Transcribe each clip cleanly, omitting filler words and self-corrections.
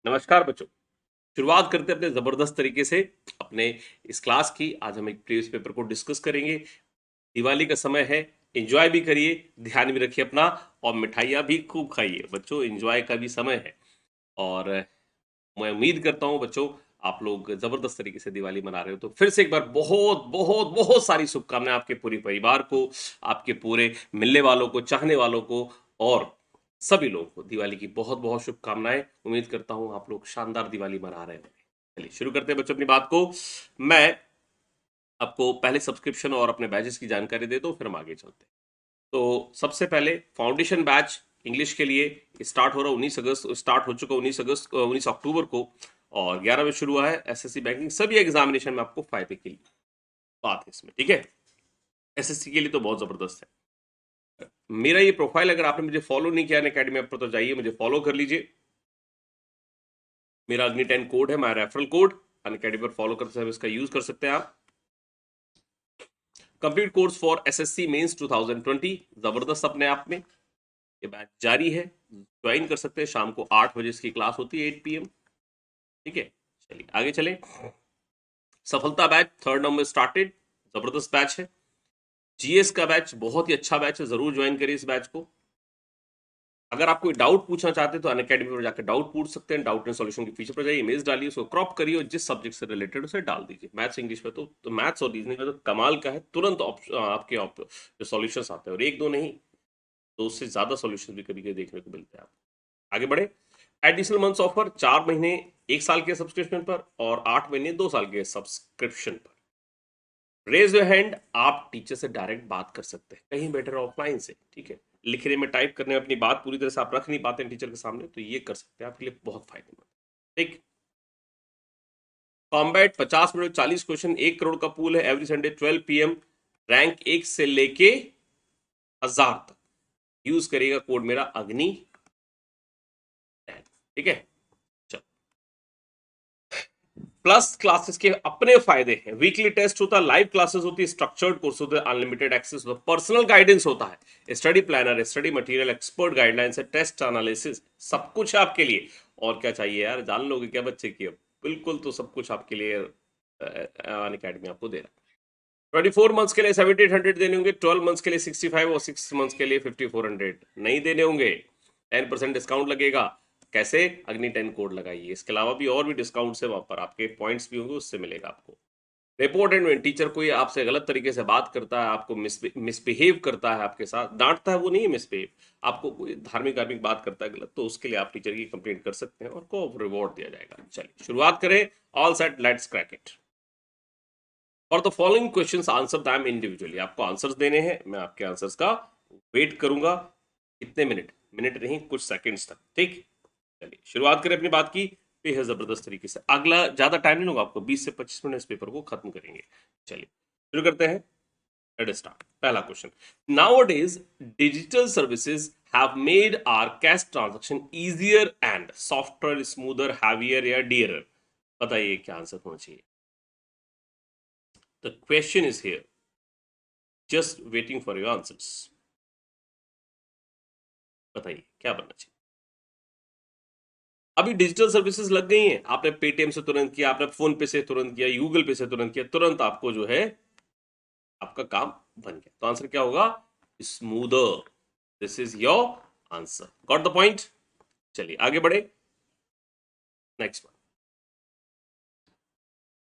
नमस्कार बच्चों। शुरुआत करते हैं अपने जबरदस्त तरीके से अपने इस क्लास की। आज हम एक प्रीवियस पेपर को डिस्कस करेंगे। दिवाली का समय है, एंजॉय भी करिए, ध्यान भी रखिए अपना, और मिठाइयाँ भी खूब खाइए बच्चों। एंजॉय का भी समय है और मैं उम्मीद करता हूँ बच्चों आप लोग जबरदस्त तरीके से दिवाली मना रहे हो। तो फिर से एक बार बहुत बहुत बहुत सारी शुभकामनाएं आपके पूरे परिवार को, आपके पूरे मिलने वालों को, चाहने वालों को, और सभी लोगों को दिवाली की बहुत बहुत शुभकामनाएं। उम्मीद करता हूँ आप लोग शानदार दिवाली मना रहे होंगे। चलिए शुरू करते हैं बच्चों अपनी बात को। मैं आपको पहले सब्सक्रिप्शन और अपने बैचेस की जानकारी दे दूं, फिर हम आगे चलते हैं। तो सबसे पहले फाउंडेशन बैच इंग्लिश के लिए स्टार्ट हो रहा है 19 अगस्त, स्टार्ट हो चुका 19 अगस्त 19 अक्टूबर को, और 11 बजे शुरू हुआ है। एसएससी बैंकिंग सभी एग्जामिनेशन में आपको फायदे के लिए बात है इसमें, ठीक है। एसएससी के लिए तो बहुत जबरदस्त है। मेरा ये प्रोफाइल अगर आपने मुझे फॉलो नहीं किया अकेडमी ऐप पर तो जाइए मुझे फॉलो कर लीजिए। मेरा अग्नि 10 कोड है, मेरा रेफरल कोड अनअकैडमी पर फॉलो करते हैं, इसका यूज कर सकते हैं आप। Complete course for SSC mains 2020 जबरदस्त अपने आप में। ये बैच जारी है, ज्वाइन कर सकते हैं। शाम को 8 बजे इसकी क्लास होती है, 8 PM, ठीक है। चलिए आगे चलें। सफलता बैच 3rd नवंबर स्टार्टेड, जबरदस्त बैच है। जीएस का बैच बहुत ही अच्छा बैच है, जरूर ज्वाइन करिए इस बैच को। अगर आप कोई डाउट पूछना चाहते हैं तो अनअकैडमी पर जाकर डाउट पूछ सकते हैं। डाउट एंड सॉल्यूशन के फीचर पर जाइए, इमेज डालिए, उसको क्रॉप करिए और जिस सब्जेक्ट से रिलेटेड उसे डाल दीजिए। मैथ्स इंग्लिश में तो मैथ्स और रीजनिंग में तो कमाल का है, तुरंत आपके जो सॉल्यूशंस आते हैं, और एक दो नहीं, तो उससे ज्यादा सॉल्यूशन भी कभी कभी देखने को मिलते हैं आपको। आगे बढ़े। एडिशनल मंथ्स ऑफर 4 महीने 1 साल के सब्सक्रिप्शन पर और 8 महीने 2 साल के सब्सक्रिप्शन पर। रेज योर हैंड, आप टीचर से डायरेक्ट बात कर सकते हैं, कहीं बेटर ऑफलाइन से, ठीक है। लिखने में, टाइप करने में अपनी बात पूरी तरह से आप रख नहीं पाते हैं टीचर के सामने, तो ये कर सकते हैं, आपके लिए बहुत फायदेमंद, ठीक। कॉम्बैट 50 मिनट 40 क्वेश्चन, 1 करोड़ का पूल है, एवरी संडे 12 PM, रैंक 1 से लेके 1000 तक। यूज करिएगा कोड मेरा अग्नि 10, ठीक है। प्लस क्लासेस के अपने फायदे हैं। वीकली टेस्ट होता है, लाइव क्लासेस होती है, स्ट्रक्चर्ड कोर्स होते हैं, अनलिमिटेड एक्सेस होता है, पर्सनल गाइडेंस होता है, study planner, study material, expert guidelines है, टेस्ट एनालिसिस, सब कुछ है आपके लिए। और क्या चाहिए यार, जान लोगे क्या बच्चे की अब। बिल्कुल, तो सब कुछ आपके लिए अन अकेडमी आपको दे रहा है। 24 मंथ्स के लिए 7800 देने होंगे, 12 मंथ्स के लिए 65, और 6 मंथ्स के लिए 5400 नहीं देने होंगे। 10% डिस्काउंट लगेगा। कैसे? अग्नि 10 कोड लगाइए। इसके अलावा भी और भी डिस्काउंट है, वहां पर आपके पॉइंट्स भी होंगे, उससे मिलेगा आपको। रिपोर्ट एंड वेन, टीचर कोई आपसे गलत तरीके से बात करता है, आपको मिसबिहेव करता है, आपके साथ डांटता है, वो नहीं है मिसबिहेव, आपको कोई धार्मिक धार्मिक बात करता है गलत, तो उसके लिए आप टीचर की कंप्लेंट कर सकते हैं और को रिवॉर्ड दिया जाएगा। चलिए शुरुआत करें। All set, let's crack it. और the following questions answer them individually. आपको आंसर्स देने हैं, मैं आपके आंसर्स का वेट करूंगा। कितने मिनट, मिनट नहीं कुछ सेकंड्स तक, ठीक। चलिए शुरुआत करें अपनी बात की बेहद जबरदस्त तरीके से। अगला ज्यादा टाइम नहीं लूंगा आपको, 20 से 25 मिनट इस पेपर को खत्म करेंगे। चलिए शुरू करते हैं। Let start. पहला question, nowadays digital services have made our cash transaction easier and software smoother heavier या डियरर। बताइए क्या आंसर होना चाहिए। The question is here, just waiting for your answers. बताइए क्या बनना चाहिए। अभी डिजिटल सर्विसेज लग गई हैं, आपने पेटीएम से तुरंत किया, आपने फोन पे से तुरंत किया, गूगल पे से तुरंत किया, तुरंत आपको जो है आपका काम बन गया। तो आंसर क्या होगा? Smoother. This is your answer. Got the point. चलिए आगे बढ़े। Next one,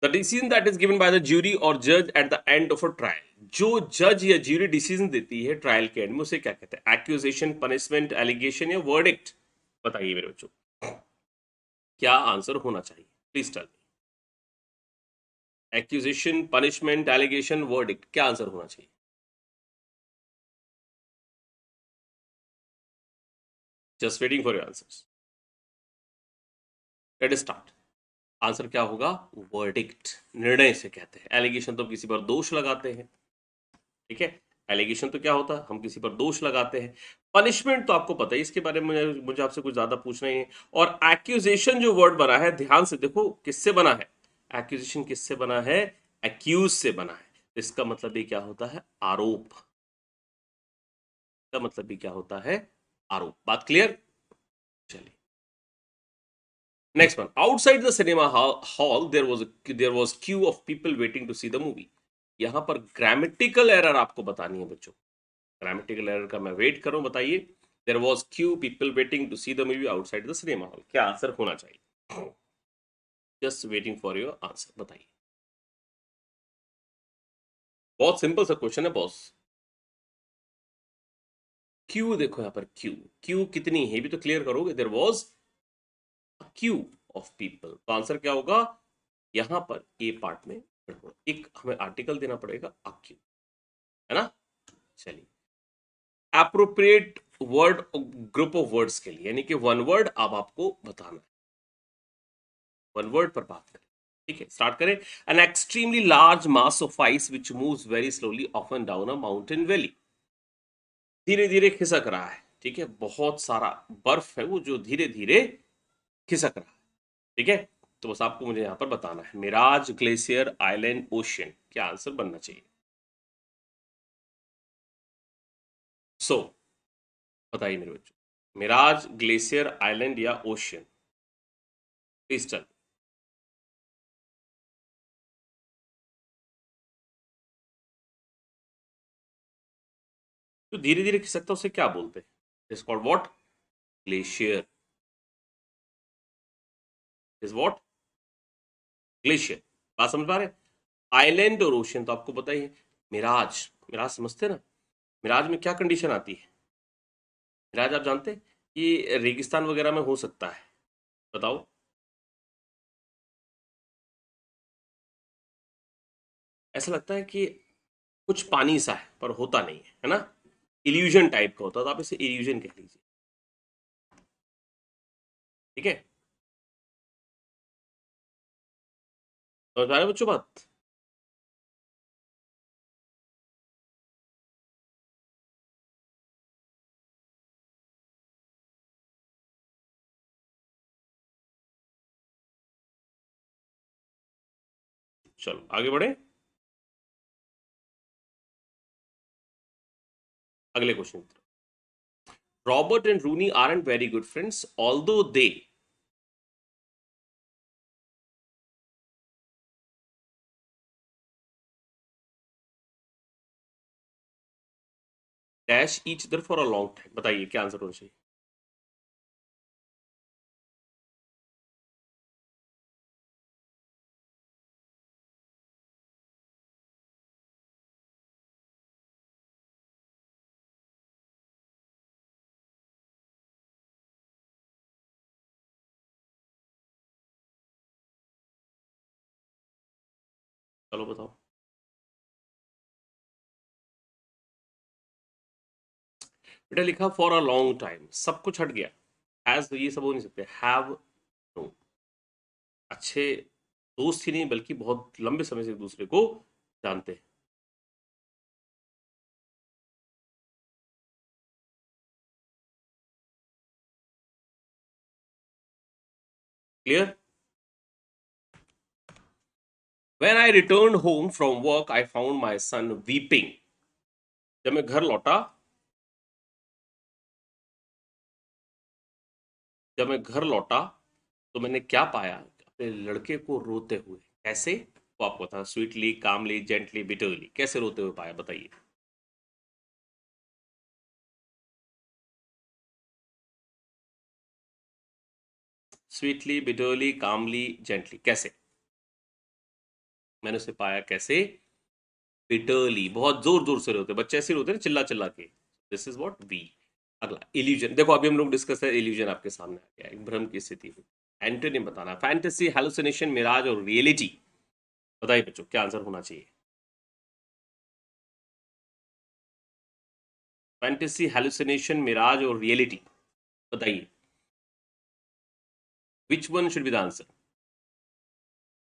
the decision that is given by the jury और जज at the end of a trial. जो जज या ज्यूरी डिसीजन देती है ट्रायल के एंड में, उसे क्या कहते हैं? एक्यूजेशन, पनिशमेंट, एलिगेशन या वर्डिक्ट। बताइए मेरे बच्चों क्या आंसर होना चाहिए, please tell me. Accusation, punishment, allegation, verdict, क्या आंसर होना चाहिए? Just waiting for your answers. Let start. Answer क्या होगा? वर्डिक्ट, निर्णय से कहते हैं। एलिगेशन तो किसी पर दोष लगाते हैं, ठीक है। एलिगेशन तो क्या होता है? हम किसी पर दोष लगाते हैं। पनिशमेंट तो आपको पता है, इसके बारे में मुझे आपसे कुछ ज्यादा पूछना ही है। और एक्यूजेशन जो वर्ड बना है, ध्यान से देखो किससे बना है। एक्यूजेशन किससे बना है? एक्यूज से बना है। इसका मतलब ये क्या होता है? आरोप। का मतलब भी क्या होता है? आरोप। बात क्लियर। चलिए Next one. Outside the cinema hall there was queue of people waiting to see the movie. यहाँ पर ग्रामेटिकल एरर आपको बतानी है बच्चों. ग्रामेटिकल एरर का मैं वेट करूं, बताइए. There was queue people waiting to see the movie outside the cinema hall. क्या आंसर होना चाहिए? Just waiting for your answer. बताइए. बहुत सिंपल सा क्वेश्चन है बॉस. क्यू देखो यहाँ पर, क्यू क्यू कितनी है भी तो क्लियर करोगे. There was a queue of people, तो आंसर क्या होगा यहाँ पर? ए पार्ट में एक हमें आर्टिकल देना पड़ेगा, अ क्यू, है ना. चलिए, appropriate word group of words के लिए, यानी कि वन वर्ड अब आपको बताना है. वन वर्ड पर बात करें. ठीक है, स्टार्ट करें. An extremely large mass of ice which moves very slowly of and down a mountain valley. धीरे धीरे खिसक रहा है. ठीक है, बहुत सारा बर्फ है वो जो धीरे धीरे खिसक रहा है. ठीक है, तो बस आपको मुझे यहां पर बताना है. मिराज, ग्लेशियर, आइलैंड, ओशियन, क्या आंसर बनना चाहिए? सो बताइए मेरे बच्चों, मिराज, ग्लेशियर, आइलैंड या ओशियन? Please tell. तो धीरे धीरे खिसकता है उसे क्या बोलते हैं? Is called what? Glacier. Is what? Glacier. बात समझ पा रहे? आइलैंड और ओशियन तो आपको पता ही है. मिराज, मिराज समझते हैं ना? मिराज में क्या कंडीशन आती है? मिराज आप जानते हैं ये रेगिस्तान वगैरह में हो सकता है. बताओ. ऐसा लगता है कि कुछ पानी सा है पर होता नहीं है ना. इल्यूजन टाइप का होता है, तो आप इसे इल्यूजन कह लीजिए. ठीक है, समझ पा रहे हो बच्चों बात? चलो आगे बढ़े. अगले question. Robert and Rooney aren't very good friends although they dash each other for a long time. बताइए क्या आंसर होना चाहिए? चलो बताओ. बेटा लिखा फॉर अ लॉन्ग टाइम, सब कुछ हट गया. हैज ये सब हो नहीं सकते. Have, no. अच्छे दोस्त ही नहीं बल्कि बहुत लंबे समय से एक दूसरे को जानते हैं. Clear. When I return home from work I found my son weeping. जब मैं घर लौटा, जब मैं घर लौटा तो मैंने क्या पाया? अपने लड़के को रोते हुए. कैसे? वो आपको बता. स्वीटली, कामली, जेंटली, बिटरली, कैसे रोते हुए पाया? बताइए. स्वीटली, बिटरली, कामली, जेंटली, कैसे? मैंने उसे पाया कैसे? बिटरली. बहुत जोर जोर से रोते बच्चे, ऐसे रोते हैं चिल्ला चिल्ला के. This is what we. अगला इल्यूजन. देखो अभी हम लोग डिस्कस है इल्यूजन, आपके सामने आ गया एक भ्रम की स्थिति में. एंटोनिम बताना. फैंटेसी, हेलुसिनेशन, मिराज और रियलिटी. बताइए बच्चों क्या आंसर होना चाहिए? फैंटेसी, हेलुसिनेशन, मिराज और रियलिटी. बताइए. Which one should be the answer?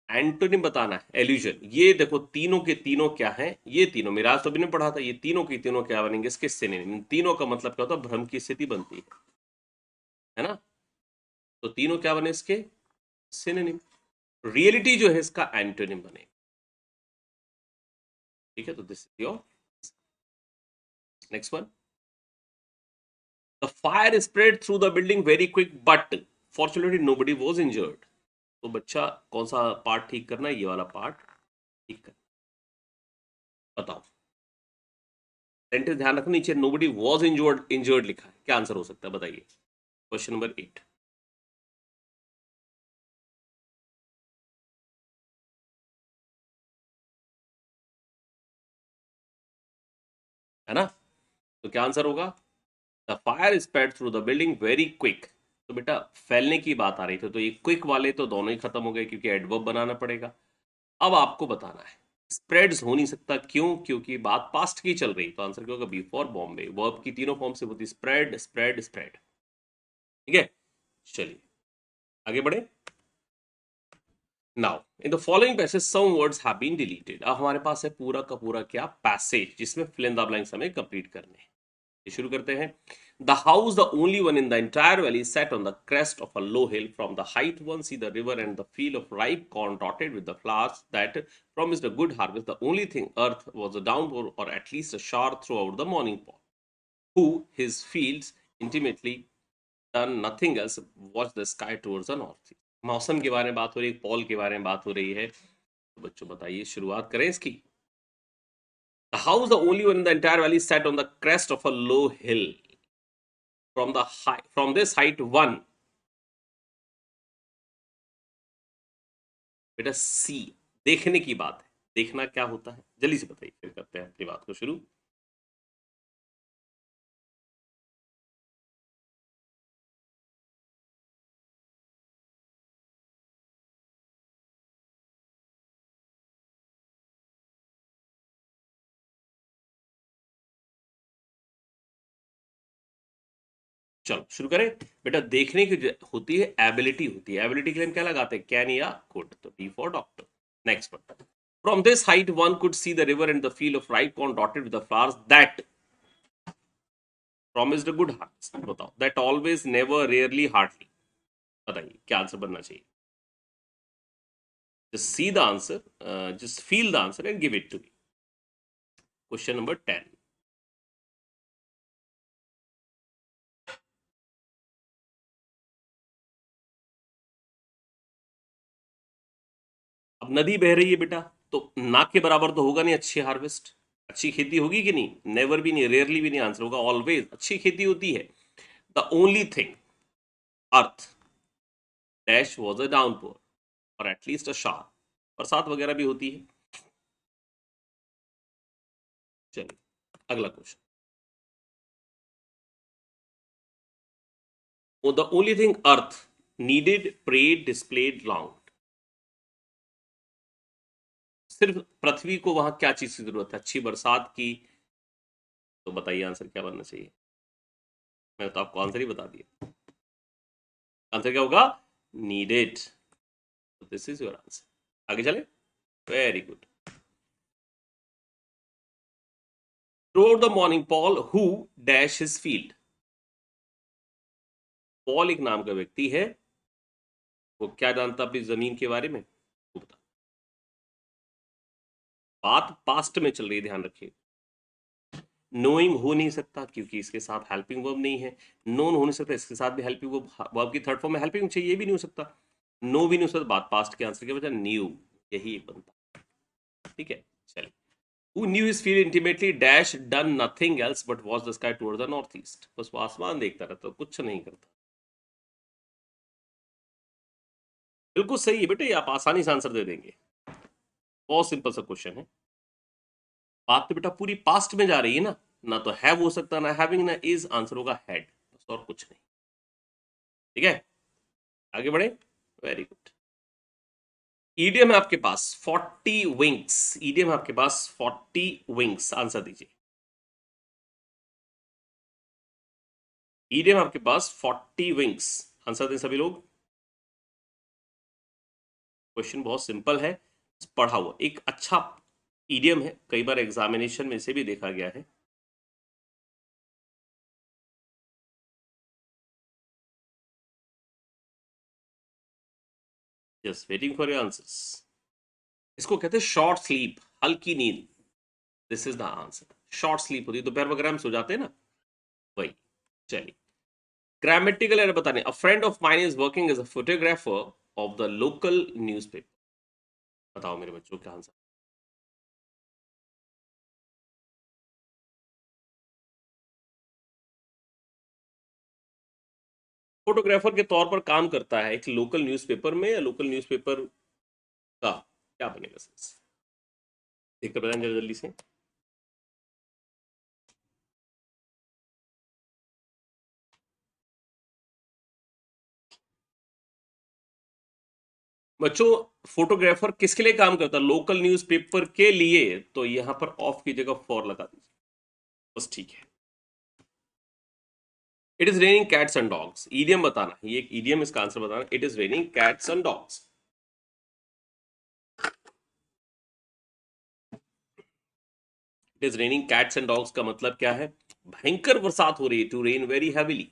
Antonym बताना है. एल्यूजन. ये देखो तीनों के तीनों क्या हैं? ये तीनों मिराज तो अभी ने पढ़ा था. ये तीनों के तीनों क्या बनेंगे? इसके सिनोनिम. तीनों का मतलब क्या होता है? भ्रम की स्थिति बनती है ना. तो तीनों क्या बने इसके? सिनोनिम. रियलिटी जो है इसका एंटोनिम बने. ठीक है, तो this is your next one. The fire spread through the building very quick but. Fortunately nobody was injured. तो बच्चा कौन सा पार्ट ठीक करना है? ये वाला पार्ट ठीक करना। बताओ, सेंटेंस ध्यान रखना, नीचे नोबडी वाज इंजर्ड इंजर्ड लिखा है, क्या आंसर हो सकता है बताइए? क्वेश्चन नंबर 8 है ना? तो क्या आंसर होगा? The fire spread through the building very quick. तो बेटा फैलने की बात आ रही थी, तो ये क्विक वाले तो दोनों ही खत्म हो गए क्योंकि एडवर्ब बनाना पड़ेगा। अब आपको बताना है, स्प्रेड्स हो नहीं सकता, क्यों? क्योंकि बात पास्ट की चल रही, तो आंसर क्या होगा? बिफोर बॉम्बे। वर्ब की तीनों फॉर्म से होती, स्प्रेड स्प्रेड स्प्रेड। ठीक है, चलिए आगे बढ़े। Now in the following passage some words have been deleted. अब हमारे पास है पूरा का पूरा क्या? पैसेज, जिसमें फिल इन द ब्लैंक्स हमें कंप्लीट करने हैं। ये शुरू करते हैं। The house, the only one in the entire valley, sat on the crest of a low hill. From the height, one see the river and the field of ripe corn dotted with the flowers that promised a good harvest. The only thing earth was a downpour, or at least a shower throughout the morning fall. Who his fields intimately done nothing else, watched the sky towards the north. मौसम के बारे में बात हो रही है, Paul के बारे में बात हो रही है। तो बच्चों बताइए, शुरुआत करें इसकी। The house, the only one in the entire valley, sat on the crest of a low hill. From this height, one, बेटा सी, देखने की बात है। देखना क्या होता है जल्दी से बताइए, फिर करते हैं अपनी बात को शुरू। चलो शुरू करें। बेटा देखने की होती है एबिलिटी, होती है एबिलिटी के लिए हम क्या लगाते हैं? कैन या कुड। तो D for doctor. Next one. From this height one could see the river and the field of ripe corn dotted with the flowers that promised a good harvest। बताओ, that always never rarely hardly. बताइए क्या answer बनना चाहिए? just see the answer, just feel the answer and give it to me. Question number 10। अब नदी बह रही है बेटा, तो नाक के बराबर तो होगा नहीं अच्छी हार्वेस्ट, अच्छी खेती होगी कि नहीं? नेवर भी नहीं, रेयरली भी नहीं, आंसर होगा ऑलवेज। अच्छी खेती होती है। The only thing earth dash was a downpour और एटलीस्ट अ शार, बरसात वगैरह भी होती है। चलिए अगला question. The only thing earth needed prayed displayed long. सिर्फ पृथ्वी को वहां क्या चीज की जरूरत है? अच्छी बरसात की। तो बताइए आंसर क्या बनना चाहिए? मैंने तो आपको आंसर ही बता दिया। आंसर क्या होगा? Needed. This is your answer. आगे चले। Very good. Through the morning Paul who dash his field. Paul एक नाम का व्यक्ति है, वो क्या जानता अपनी जमीन के बारे में? वो बता। बात पास्ट में चल रही है, ध्यान रखिए। नोइंग हो नहीं सकता क्योंकि इसके साथ हेल्पिंग वर्ब नहीं है। नोन हो नहीं सकता, इसके साथ भी हेल्पिंग वर्ब की थर्ड फॉर्म में हेल्पिंग चाहिए, ये भी नहीं हो सकता। नो भी नहीं हो सकता, बात पास्ट के आंसर के बजाय न्यू, यही एक बनता। ठीक है चलिए। Who knew his field intimately dash done nothing else but watch the sky towards the northeast। बस वो आसमान देखता रहता, कुछ नहीं करता। बिल्कुल सही है बेटे, आप आसानी से आंसर दे देंगे। बहुत सिंपल सा क्वेश्चन है। बात तो बेटा पूरी पास्ट में जा रही है ना, ना तो हैव हो सकता, ना हैविंग, ना इज, आंसर होगा हैड, बस और कुछ नहीं। ठीक है आगे बढ़े। Very good. ईडियम है आपके पास 40 विंग्स। ईडियम है आपके पास 40 विंग्स, आंसर दीजिए। ईडियम आपके पास 40 विंग्स, आंसर दें सभी लोग। क्वेश्चन बहुत सिंपल है, पढ़ा हुआ एक अच्छा ईडियम है, कई बार एग्जामिनेशन में से भी देखा गया है। Just waiting for your answers. इसको कहते हैं शॉर्ट स्लीप, हल्की नींद। This is the answer. Short sleep होती है, दोपहर वगैरह में सो जाते हैं ना, वही। चलिए ग्रामेटिकल एरर बताने, a friend of mine is working as a photographer of the local newspaper. बताओ मेरे बच्चों क्या आंसर। फोटोग्राफर के तौर पर काम करता है एक लोकल न्यूज़पेपर में, या लोकल न्यूज़पेपर का क्या बनेगा सेंस? देखकर बताएं जरा जल्दी से। बच्चों, फोटोग्राफर किसके लिए काम करता है? लोकल न्यूज़पेपर के लिए। तो यहां पर ऑफ की जगह फॉर लगा दीजिए, बस ठीक है। It is raining cats and dogs, idiom बताना, ये एक ईडियम, इसका आंसर बताना। It is raining cats and dogs. It is raining cats and dogs का मतलब क्या है? भयंकर बरसात हो रही है, टू रेन वेरी हैविली,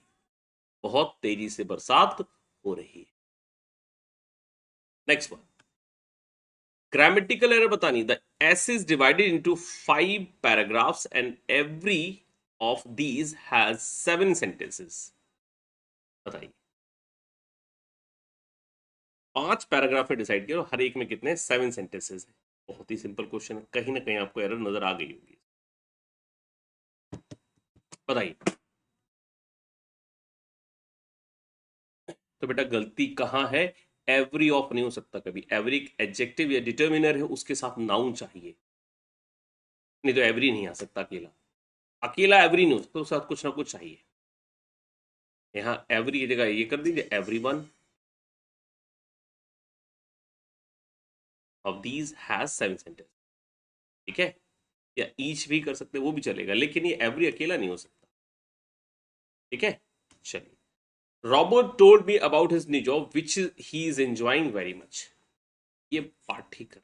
बहुत तेजी से बरसात हो रही है। नेक्स्ट वन, ग्रामेटिकल एरर बतानी, the S is divided into 5 paragraphs and every of these has 7 sentences. बताइए, 5 पैराग्राफ में डिसाइड किया और हर एक में कितने? 7 सेंटेंसेस है। बहुत ही सिंपल क्वेश्चन है, कहीं ना कहीं आपको एरर नजर आ गई होगी। बताइए। तो बेटा गलती कहां है? एवरी ऑफ नहीं हो सकता कभी, एवरी एडजेक्टिव या डिटर्मिनर है, उसके साथ नाउन चाहिए, नहीं तो एवरी नहीं आ सकता अकेला। अकेला एवरी नहीं हो सकता, उसके साथ कुछ ना कुछ चाहिए। यहाँ एवरी की जगह ये कर दीजिए, every one of these has 7 sentence. ठीक है, या ईच भी कर सकते, वो भी चलेगा, लेकिन ये एवरी अकेला नहीं हो सकता। ठीक है, चलिए। Robert told me about his new job which he is enjoying very much. ये पार्ट ठीक कर,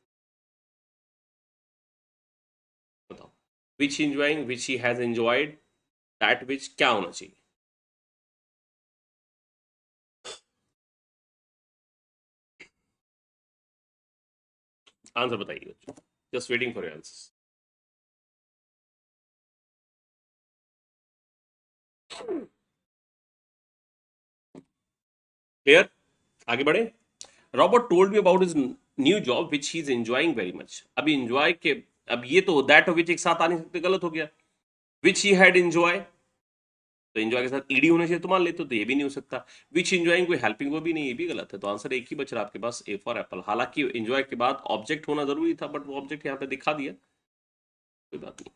बताओ। Which enjoying, which he has enjoyed, that which, क्या होना चाहिए? आंसर बताइए बच्चों, just waiting for your answers. Clear, आगे बढ़े। Robert told me about his new job which he is enjoying very much. अभी एंजॉय के, अब ये तो दैट और विच एक साथ आ नहीं सकते, गलत हो गया। विच ही हैड एंजॉय, तो एंजॉय के साथ ईडी होना चाहिए, तो मान लेते, तो ये भी नहीं हो सकता। विच एंजॉइंग कोई हेल्पिंग वो भी नहीं, ये भी गलत है। तो आंसर एक ही बच रहा आपके पास, ए फॉर एप्पल। हालांकि एंजॉय के बाद ऑब्जेक्ट होना जरूरी था, बट वो ऑब्जेक्ट यहाँ पे दिखा दिया, कोई बात नहीं।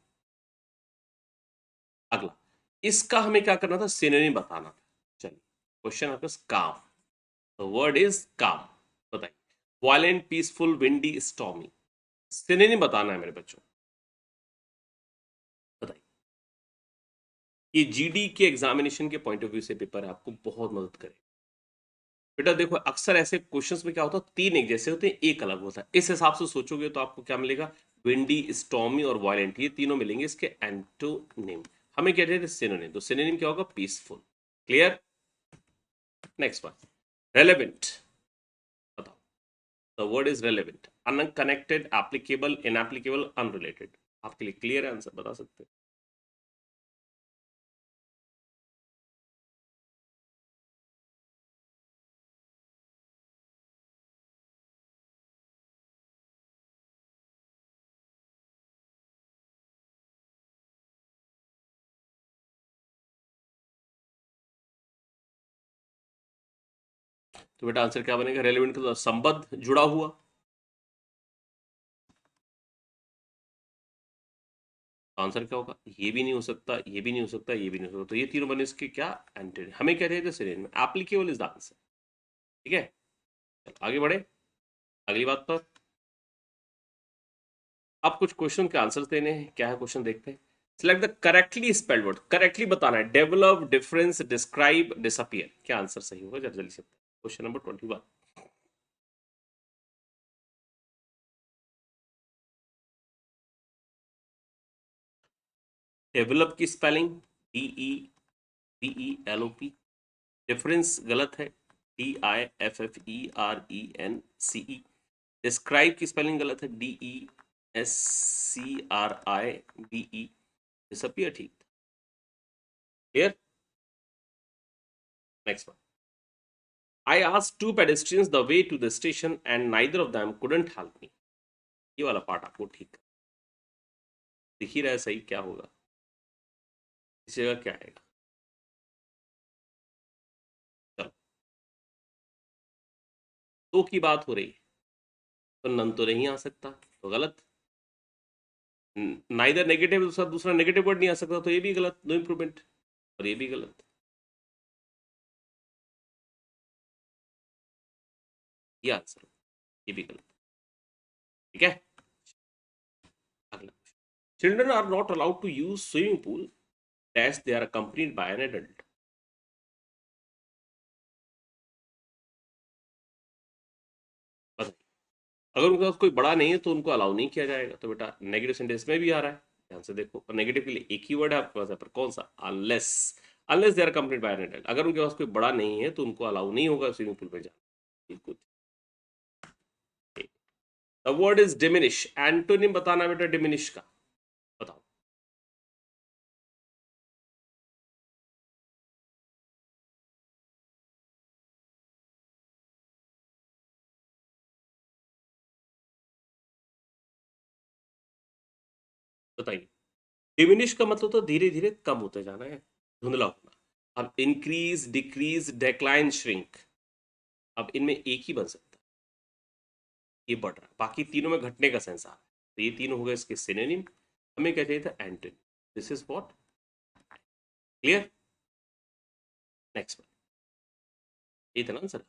अगला, इसका हमें क्या करना था? सिनोनिम बताना था। चलिए, क्वेश्चन आपका काम, द वर्ड इज काम। बताइए, violent, peaceful, windy, stormy, synonym बताना है मेरे बच्चों। बताइए। ये जीडी के एग्जामिनेशन के पॉइंट ऑफ व्यू से पेपर है, आपको बहुत मदद करे। बेटा देखो, अक्सर ऐसे क्वेश्चंस में क्या होता है, 3 एक जैसे होते हैं, एक अलग होता है। इस हिसाब से सोचोगे तो आपको क्या मिलेगा? विंडी, स्टॉर्मी और वायलेंट, ये तीनों मिलेंगे इसके एंटोनिम। हमें क्या चाहिए? सिनोनिम। तो सिनोनिम क्या होगा? Peaceful. Clear, next one, relevant. बताओ, the word is relevant, unconnected, applicable, inapplicable, unrelated. आपके लिए क्लियर है आंसर, बता सकते हैं? तो बेटा आंसर क्या बनेगा? रेलेवेंट का संबंध, जुड़ा हुआ। आंसर क्या होगा? ये भी नहीं हो सकता, ये भी नहीं हो सकता, ये भी नहीं हो सकता, तो ये तीनों बने इसके क्या? एंटोनिम। हमें क्या चाहिए? Synonym, applicable is the answer. ठीक है, चलो आगे बढ़े अगली बात पर। अब कुछ क्वेश्चन के आंसर्स देने हैं, क्या है क्वेश्चन देखते हैं। Select the correctly spelled word, correctly बताना है। डेवलप, डिफरेंस, डिस्क्राइब, डिसअपियर, क्या आंसर सही होगा? जरा जल्दी से। Question number 21। डेवलप की स्पेलिंग DEVELOP। डिफरेंस गलत है, DIFFERENCE। डिस्क्राइब की स्पेलिंग गलत है, DESCRIBE। डिसअपियर ठीक। Clear, next one, I asked to pedestrians the way to the station and neither of them couldn't help me. ये वाला पार्ट आपको ठीक दिख ही रहा है सही, क्या होगा इस जगह, क्या आएगा? चलो, तो की बात हो रही है तो नन तो नहीं आ सकता, तो गलत। नाइदर नेगेटिव, दूसरा दूसरा नेगेटिव वर्ड नहीं आ सकता, तो ये भी गलत, नो इम्प्रूवमेंट। और ये भी गलत, ये आंसर, ये भी गलत। ठीक है, अगला, children are not allowed to use swimming pool as they are accompanied by an adult। बताइए, अगर उनके पास कोई बड़ा नहीं है तो उनको अलाउ नहीं किया जाएगा, तो बेटा नेगेटिव सेंटेंस में भी आ रहा है, ध्यान से देखो। और नेगेटिव के लिए एक ही वर्ड है आपके पास, पर कौन सा? Unless, unless they are accompanied by an adult. अगर उनके पास कोई बड़ा नहीं है तो उनको अलाउ नहीं होगा स्विमिंग पूल में जाना, बिल्कुल। The word is diminish, antonym बताना बेटा डिमिनिश का, बताओ। बताइए, डिमिनिश का मतलब तो धीरे धीरे कम होते जाना है, धुंधला होना। अब इंक्रीज, डिक्रीज, डेक्लाइन, श्रिंक, अब इनमें एक ही बन सकता है, ये बढ़ रहा है, बाकी तीनों में घटने का सेंस आ रहा है, तो ये तीनों हो गए इसके सिनोनिम। हमें क्या चाहिए था? Antonym. This is what, clear? Next one, ये था ना answer.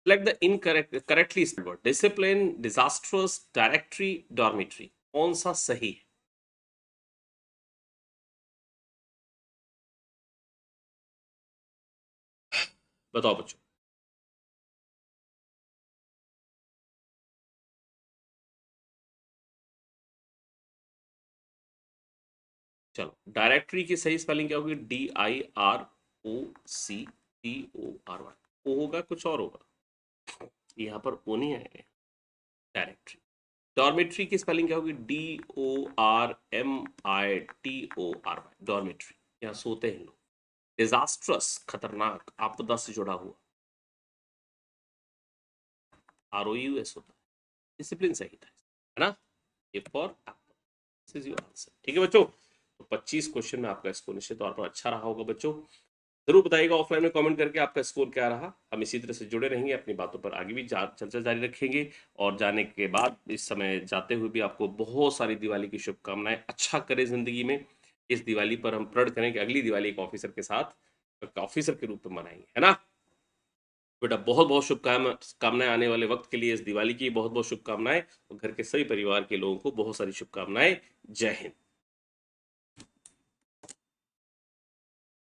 Select the incorrect correctly spelled word, discipline, disastrous, directory, dormitory, कौन सा सही है? बताओ बच्चों। चलो, डायरेक्टरी की सही स्पेलिंग क्या होगी? DIROCTORY। ओ होगा, कुछ और होगा, यहाँ पर ओ नहीं आएगा, डायरेक्टरी। डॉर्मेट्री की स्पेलिंग क्या होगी? DORMITORY, डॉर्मेट्री, यहाँ सोते हैं लोग। डिजास्ट्रस, खतरनाक, आपदा से जुड़ा हुआ, ROUS होता है। डिसिप्लिन सही था, है ना? A for Apple, this is your answer. ठीक है बच्चों, तो 25 क्वेश्चन में आपका स्कोर निश्चित तौर पर अच्छा रहा होगा बच्चों। जरूर बताइएगा ऑफलाइन में कमेंट करके आपका स्कोर क्या रहा। हम इसी तरह से जुड़े रहेंगे, अपनी बातों पर आगे भी चर्चा जारी रखेंगे। और जाने के बाद, इस समय जाते हुए भी आपको बहुत सारी दिवाली की शुभकामनाएं। अच्छा करें जिंदगी में, इस दिवाली पर हम प्रण करें कि अगली दिवाली एक ऑफिसर के साथ, एक ऑफिसर के रूप में मनाएंगे, है ना बेटा? बहुत बहुत शुभकामनाएं आने वाले वक्त के लिए, इस दिवाली की बहुत बहुत शुभकामनाएं, और घर के सभी परिवार के लोगों को बहुत सारी शुभकामनाएं। जय हिंद।